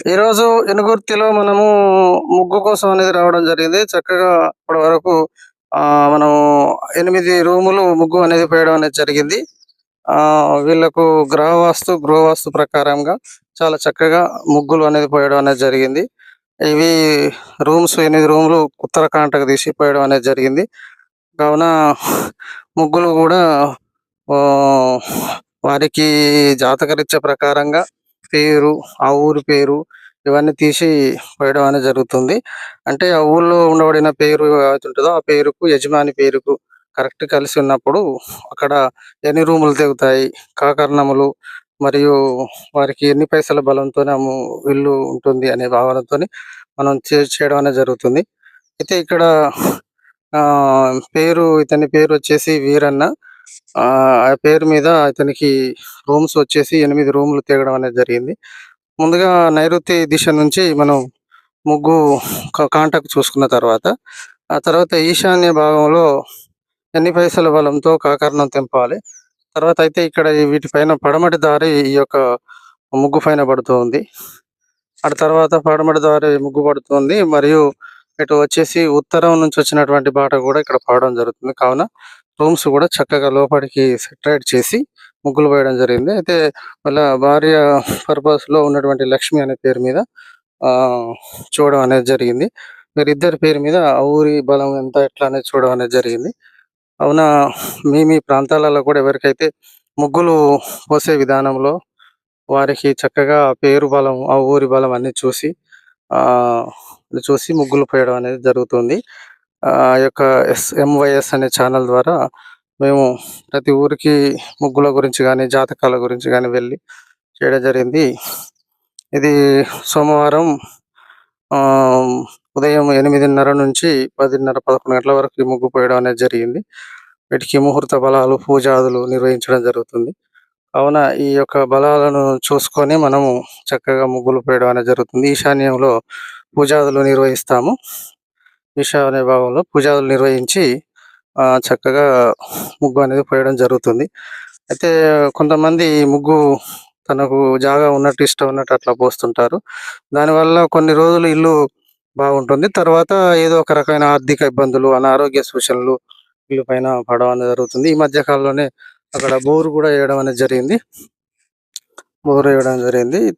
ఈరోజు ఎనుగుర్తిలో మనము ముగ్గు కోసం అనేది రావడం జరిగింది. చక్కగా ఇప్పటి వరకు మనము 8 రూములు ముగ్గు అనేది వేయడం అనేది జరిగింది. వీళ్ళకు గృహవాస్తు ప్రకారంగా చాలా చక్కగా ముగ్గులు అనేది పోయడం అనేది జరిగింది. ఇవి 8 రూములు ఉత్తర కాంటకు తీసి పోయడం అనేది జరిగింది. కావున ముగ్గులు కూడా ఆహ్, వారికి జాతకరీత్యా ప్రకారంగా పేరు, ఆ ఊరి పేరు ఇవన్నీ తీసి పోయడం అనేది జరుగుతుంది. అంటే ఆ ఊళ్ళో ఉండబడిన పేరు ఏదైతే ఉంటదో, ఆ పేరుకు యజమాని పేరుకు కరెక్ట్ కలిసి ఉన్నప్పుడు అక్కడ ఎన్ని రూములు తెగుతాయి, కాకర్ణములు మరియు వారికి ఎన్ని పైసల బలంతోని ఇల్లు ఉంటుంది అనే భావనతోని మనం చేయడం అనేది జరుగుతుంది. అయితే ఇక్కడ ఇతని పేరు వచ్చేసి వీరన్న. ఆ పేరు మీద ఇతనికి రూమ్స్ వచ్చేసి 8 రూములు తేగడం అనేది జరిగింది. ముందుగా నైరుతి దిశ నుంచి మనం ముగ్గు కాంటాక్ట్ చూసుకున్న తర్వాత, ఆ తర్వాత ఈశాన్య భాగంలో ఎన్ని పైసల బలంతో కాకర్ణం తెంపాలి. తర్వాత అయితే ఇక్కడ వీటిపైన పడమటి దారి ఈ యొక్క ముగ్గు పైన పడుతూ ఉంది. తర్వాత పడమటి దారి ముగ్గు పడుతుంది మరియు ఇటు వచ్చేసి ఉత్తరం నుంచి వచ్చినటువంటి బాట కూడా ఇక్కడ పడడం జరుగుతుంది. కావున రూమ్స్ కూడా చక్కగా లోపలికి సెటరేట్ చేసి ముగ్గులు వేయడం జరిగింది. అయితే వాళ్ళ భార్య పర్పస్‌లో ఉన్నటువంటి లక్ష్మి అనే పేరు మీద చూడడం అనేది జరిగింది. వీరిద్దరి పేరు మీద ఆ ఊరి బలం ఎంత ఎట్లా అనేది చూడడం అనేది జరిగింది. అవునా, మీ ప్రాంతాలలో కూడా ఎవరికైతే ముగ్గులు పోసే విధానంలో వారికి చక్కగా పేరు బలం, ఆ ఊరి బలం అన్నీ చూసి ముగ్గులు పోయడం అనేది జరుగుతుంది. ఆ యొక్క ఎంవైఎస్ అనే ఛానల్ ద్వారా మేము ప్రతి ఊరికి ముగ్గుల గురించి కానీ, జాతకాల గురించి కానీ వెళ్ళి చేయడం జరిగింది. ఇది సోమవారం ఉదయం 8:30 నుంచి 10:30, 11 గంటల వరకు ఈ ముగ్గు పోయడం అనేది జరిగింది. వీటికి ముహూర్త బలాలు, పూజాదులు నిర్వహించడం జరుగుతుంది. కావున ఈ యొక్క బలాలను చూసుకొని మనము చక్కగా ముగ్గులు పోయడం అనేది జరుగుతుంది. ఈశాన్యంలో పూజాదులు నిర్వహిస్తాము. ఈశాన్య భాగంలో పూజాదులు నిర్వహించి చక్కగా ముగ్గు అనేది పోయడం జరుగుతుంది. అయితే కొంతమంది ముగ్గు తనకు జాగా ఉన్నట్టు, ఇష్టం ఉన్నట్టు అట్లా పోస్తుంటారు. దానివల్ల కొన్ని రోజులు ఇల్లు బాగుంటుంది. తర్వాత ఏదో ఒక రకమైన ఆర్థిక ఇబ్బందులు, అనారోగ్య సూచనలు ఇల్లు పైన పడడం అనేది జరుగుతుంది. ఈ మధ్య కాలంలోనే అక్కడ బోరు కూడా వేయడం అనేది జరిగింది.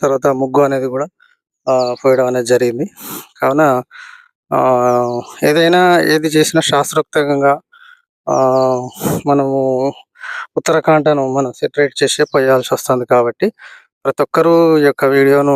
తర్వాత ముగ్గు అనేది కూడా పోయడం అనేది జరిగింది. కావున ఏది చేసినా శాస్త్రోక్తంగా మనము ఉత్తరాఖండను మనం సెటరేట్ చేసి పోయాల్సి వస్తుంది. కాబట్టి ప్రతి ఒక్కరూ ఈ యొక్క వీడియోను